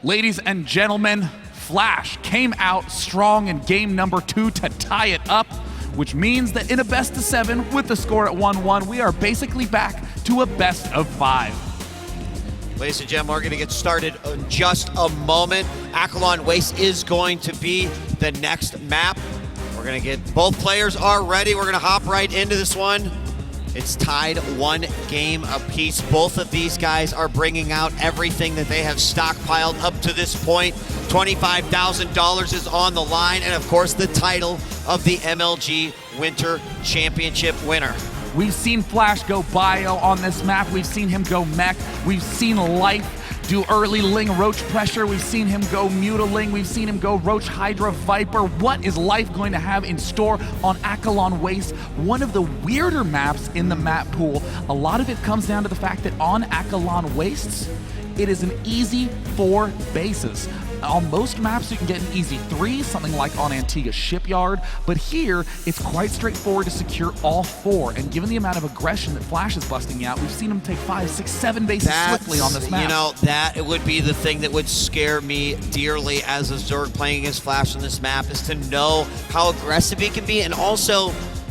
Ladies and gentlemen, Flash came out strong in game number 2 to tie it up, which means that in a best of 7 with the score at 1-1, we are basically back to a best of 5. Ladies and gentlemen, we're going to get started in just a moment. Acheron Waste is going to be the next map. We're going to get, both players are ready. We're going to hop right into this one. It's tied 1 game apiece. Both of these guys are bringing out everything that they have stockpiled up to this point. $25,000 is on the line, and of course the title of the MLG Winter Championship winner. We've seen Flash go bio on this map. We've seen him go mech. We've seen Life do early Ling Roach pressure. We've seen him go Mutaling. We've seen him go Roach Hydra Viper. What is Life going to have in store on Acheron Waste? One of the weirder maps in the map pool. A lot of it comes down to the fact that on Acheron Wastes, it is an easy 4 bases. On most maps, you can get an easy 3, something like on Antigua Shipyard, but here, it's quite straightforward to secure all 4, and given the amount of aggression that Flash is busting out, we've seen him take 5, 6, 7 bases swiftly on this map. You know, that would be the thing that would scare me dearly as a Zerg playing against Flash on this map, is to know how aggressive he can be, and also,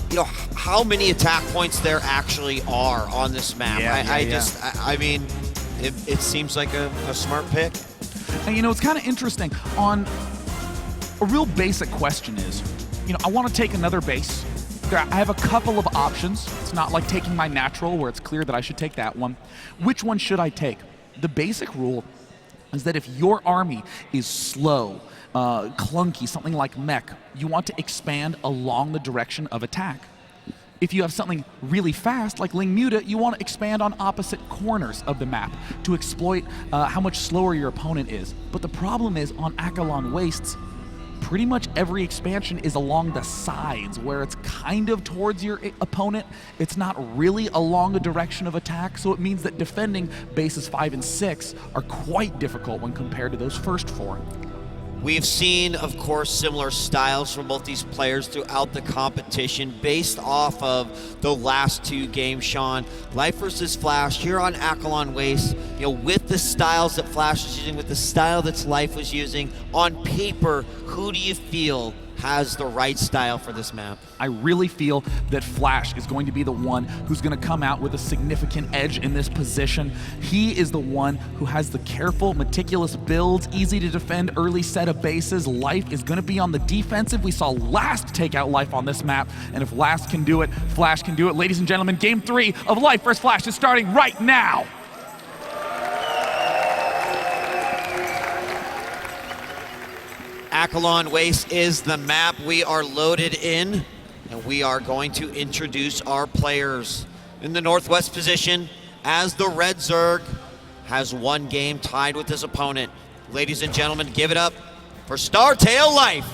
you know, how many attack points there actually are on this map. I mean, it seems like a smart pick. And you know, it's kind of interesting. On a real basic question is, you know, I want to take another base. I have a couple of options. It's not like taking my natural where it's clear that I should take that one. Which one should I take? The basic rule is that if your army is slow, clunky, something like mech, you want to expand along the direction of attack. If you have something really fast, like Ling Muta, you want to expand on opposite corners of the map to exploit how much slower your opponent is. But the problem is, on Acheron Wastes, pretty much every expansion is along the sides, where it's kind of towards your opponent. It's not really along a direction of attack, so it means that defending bases 5 and 6 are quite difficult when compared to those first 4. We've seen, of course, similar styles from both these players throughout the competition based off of the last 2 games, Sean. Life versus Flash here on Acheron Waste, you know, with the styles that Flash was using, with the style that Life was using, on paper, who do you feel has the right style for this map? I really feel that Flash is going to be the one who's going to come out with a significant edge in this position. He is the one who has the careful, meticulous builds, easy to defend early set of bases. Life is going to be on the defensive. We saw Last take out Life on this map, and if Last can do it, Flash can do it. Ladies and gentlemen, game 3 of Life vs. Flash is starting right now. Acheron Waste is the map. We are loaded in, and we are going to introduce our players. In the northwest position, as the Red Zerg has 1 game tied with his opponent. Ladies and gentlemen, give it up for Startail Life.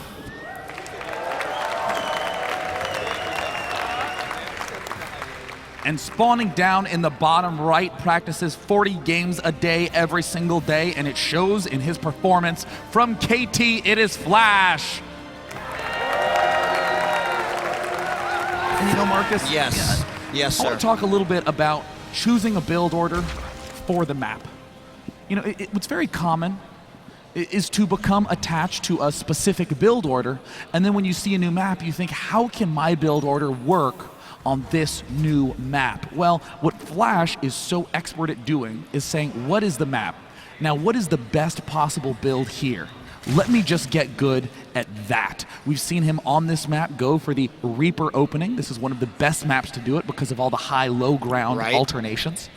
And spawning down in the bottom right, practices 40 games a day every single day, and it shows in his performance. From KT, it is Flash. And you know, Marcus? Yes. Yes, sir. I want to talk a little bit about choosing a build order for the map. You know, what's very common is to become attached to a specific build order, and then when you see a new map, you think, how can my build order work on this new map? Well, what Flash is so expert at doing is saying, what is the map? Now, what is the best possible build here? Let me just get good at that. We've seen him on this map go for the Reaper opening. This is one of the best maps to do it because of all the high-low ground alternations.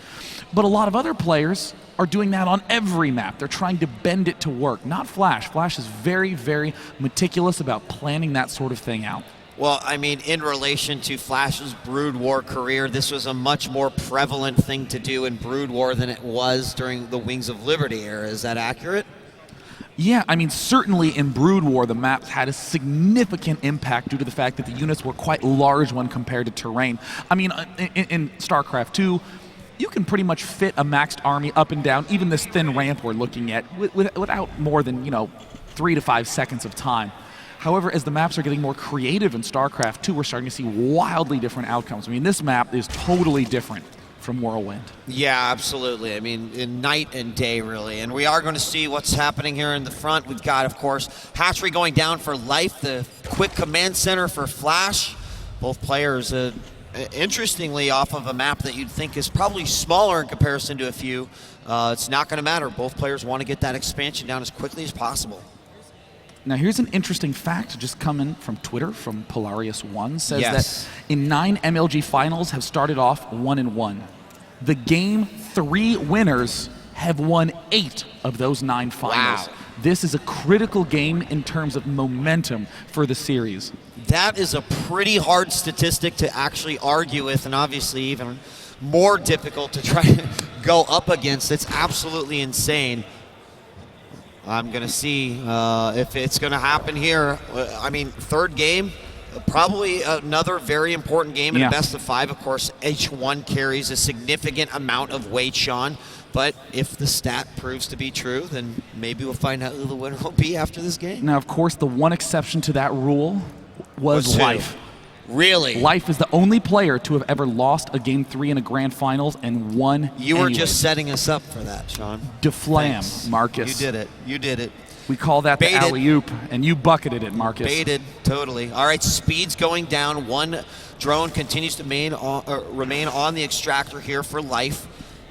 But a lot of other players are doing that on every map. They're trying to bend it to work. Not Flash. Flash is very, very meticulous about planning that sort of thing out. Well, I mean, in relation to Flash's Brood War career, this was a much more prevalent thing to do in Brood War than it was during the Wings of Liberty era. Is that accurate? Yeah, I mean, certainly in Brood War, the maps had a significant impact due to the fact that the units were quite large when compared to terrain. I mean, in StarCraft 2, you can pretty much fit a maxed army up and down, even this thin ramp we're looking at, without more than, you know, 3 to 5 seconds of time. However, as the maps are getting more creative in StarCraft 2, we're starting to see wildly different outcomes. I mean, this map is totally different from Whirlwind. Yeah, absolutely. I mean, in night and day, really. And we are going to see what's happening here in the front. We've got, of course, Hatchery going down for Life, the quick command center for Flash. Both players, interestingly, off of a map that you'd think is probably smaller in comparison to a few. It's not going to matter. Both players want to get that expansion down as quickly as possible. Now, here's an interesting fact just coming from Twitter from Polarius1. Says Yes. that in 9 MLG finals have started off 1-1. The game 3 winners have won 8 of those 9 finals. Wow. This is a critical game in terms of momentum for the series. That is a pretty hard statistic to actually argue with, and obviously even more difficult to try to go up against. It's absolutely insane. I'm going to see if it's going to happen here. I mean, third game, probably another very important game in a best of 5. Of course, H1 carries a significant amount of weight, Sean. But if the stat proves to be true, then maybe we'll find out who the winner will be after this game. Now, of course, the one exception to that rule was Life. Really? Life is the only player to have ever lost a Game 3 in a Grand Finals and won. You were just setting us up for that, Sean. Deflam, Thanks. Marcus. You did it. You did it. We call that Baited. the alley-oop, and you bucketed it, Marcus. Baited, totally. All right, speed's going down. One drone continues to remain on the extractor here for Life.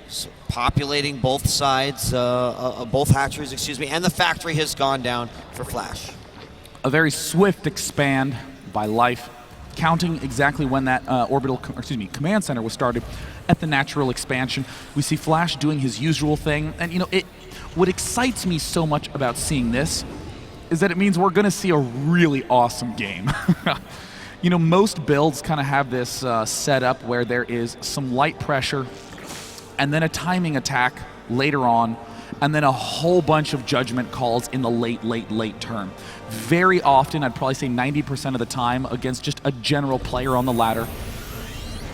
So populating both sides, both hatcheries, excuse me, and the factory has gone down for Flash. A very swift expand by Life, counting exactly when that command center was started at the natural expansion. We see Flash doing his usual thing, and you know, what excites me so much about seeing this is that it means we're going to see a really awesome game. You know, most builds kind of have this setup where there is some light pressure and then a timing attack later on, and then a whole bunch of judgment calls in the late turn. Very often, I'd probably say 90% of the time, against just a general player on the ladder,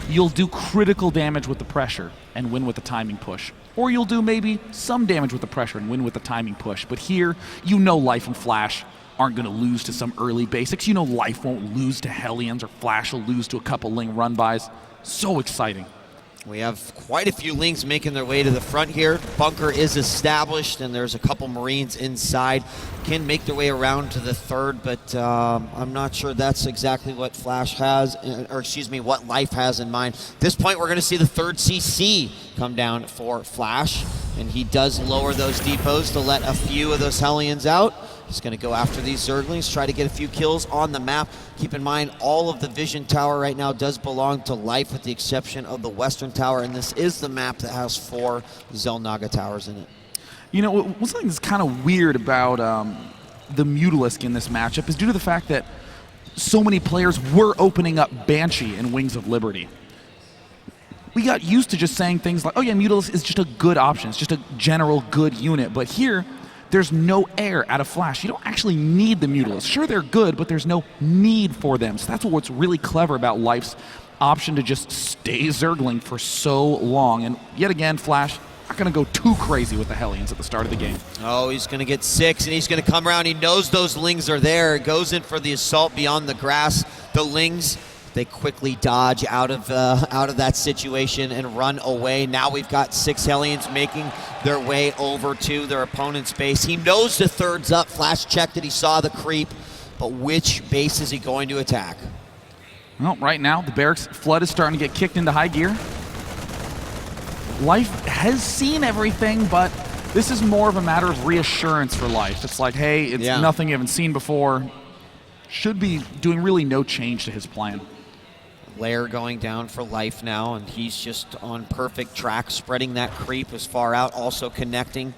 you'll do critical damage with the pressure and win with the timing push. Or you'll do maybe some damage with the pressure and win with the timing push. But here, you know Life and Flash aren't going to lose to some early basics. You know Life won't lose to Hellions, or Flash will lose to a couple Ling run-bys. So exciting. We have quite a few Lings making their way to the front here. Bunker is established, and there's a couple Marines inside. Can make their way around to the third, but I'm not sure that's exactly what Flash has, or excuse me, what Life has in mind. At this point, we're going to see the third CC come down for Flash, and he does lower those depots to let a few of those Hellions out. He's going to go after these Zerglings, try to get a few kills on the map. Keep in mind, all of the Vision Tower right now does belong to Life, with the exception of the Western Tower, and this is the map that has 4 Xel'Naga towers in it. You know, what's something that's kind of weird about the Mutalisk in this matchup is due to the fact that so many players were opening up Banshee and Wings of Liberty. We got used to just saying things like, oh yeah, Mutalisk is just a good option, it's just a general good unit, but here, there's no air out of Flash. You don't actually need the Mutalisk. Sure, they're good, but there's no need for them. So that's what's really clever about Life's option to just stay Zergling for so long. And yet again, Flash not going to go too crazy with the Hellions at the start of the game. Oh, he's going to get 6, and he's going to come around. He knows those Lings are there. Goes in for the assault beyond the grass. The Lings, they quickly dodge out of that situation and run away. Now we've got 6 Hellions making their way over to their opponent's base. He knows the third's up. Flash checked it. He saw the creep. But which base is he going to attack? Well, right now, the Barracks Flood is starting to get kicked into high gear. Life has seen everything, but this is more of a matter of reassurance for Life. It's like, hey, it's nothing you haven't seen before. Should be doing really no change to his plan. Lair going down for Life now, and he's just on perfect track, spreading that creep as far out, also connecting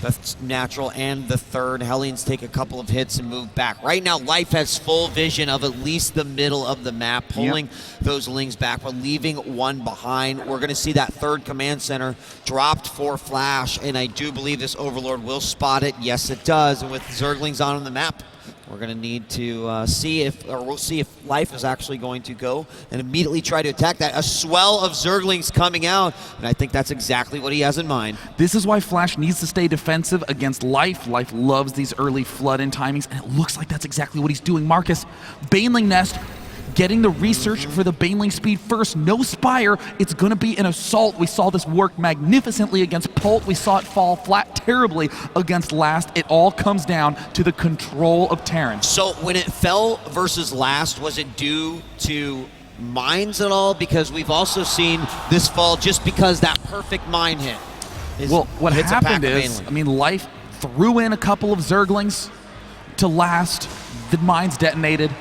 the natural and the third. Hellions take a couple of hits and move back. Right now, Life has full vision of at least the middle of the map, pulling those Lings back, but leaving one behind. We're going to see that third command center dropped for Flash, and I do believe this Overlord will spot it. Yes, it does, and with Zerglings on the map, we're going to need to we'll see if Life is actually going to go and immediately try to attack that. A swell of Zerglings coming out, and I think that's exactly what he has in mind. This is why Flash needs to stay defensive against Life. Life loves these early flood-in timings, and it looks like that's exactly what he's doing. Marcus, Baneling Nest, getting the research for the Baneling speed first. No Spire, it's going to be an assault. We saw this work magnificently against Pult. We saw it fall flat terribly against Last. It all comes down to the control of Terran. So when it fell versus Last, was it due to mines at all? Because we've also seen this fall just because that perfect mine hit. Well, what happened is, I mean, Life threw in a couple of Zerglings to Last. The mines detonated.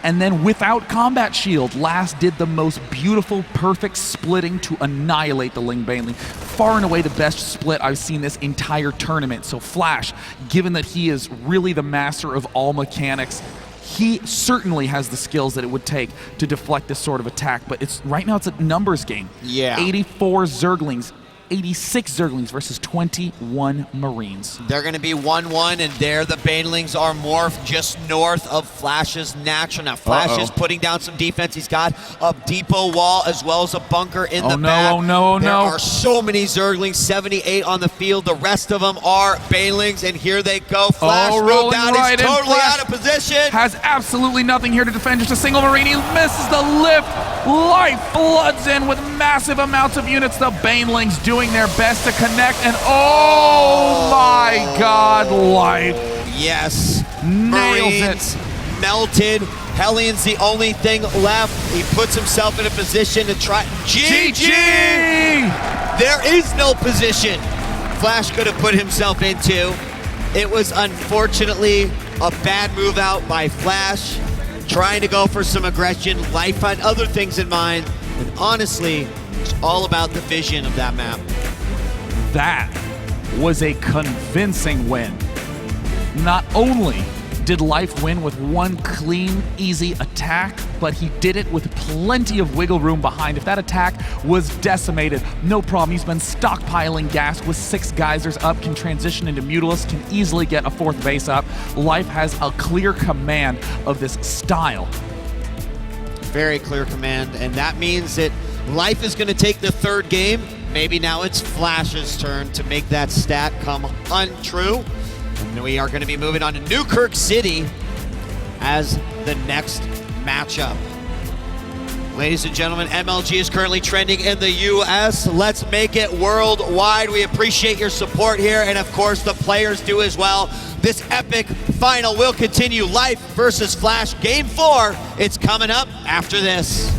And then without combat shield, Last did the most beautiful, perfect splitting to annihilate the Ling Baneling. Far and away the best split I've seen this entire tournament. So Flash, given that he is really the master of all mechanics, he certainly has the skills that it would take to deflect this sort of attack. But right now it's a numbers game. Yeah. 84 Zerglings. 86 Zerglings versus 21 Marines. They're going to be 1-1, and there the Banelings are morphed just north of Flash's natural. Now, Flash is putting down some defense. He's got a depot wall as well as a bunker in the back. Oh no, there are so many Zerglings, 78 on the field. The rest of them are Banelings, and here they go. Flash rolling down. Right, he's totally Flash out of position. Has absolutely nothing here to defend. Just a single Marine. He misses the lift. Life floods in with massive amounts of units. The Banelings doing their best to connect, and oh my God, Life. Yes. Nails Marines melted. Hellions the only thing left. He puts himself in a position to try. GG! There is no position Flash could have put himself into. It was unfortunately a bad move out by Flash, trying to go for some aggression. Life had other things in mind, and honestly, it's all about the vision of that map. That was a convincing win. Not only did Life win with one clean, easy attack, but he did it with plenty of wiggle room behind. If that attack was decimated, no problem. He's been stockpiling gas with 6 geysers up, can transition into Mutalisk, can easily get a 4th base up. Life has a clear command of this style. Very clear command, and that means that Life is going to take the 3rd game. Maybe now it's Flash's turn to make that stat come untrue. And we are going to be moving on to Newkirk City as the next matchup. Ladies and gentlemen, MLG is currently trending in the US. Let's make it worldwide. We appreciate your support here, and of course the players do as well. This epic final will continue. Life versus Flash, Game 4. It's coming up after this.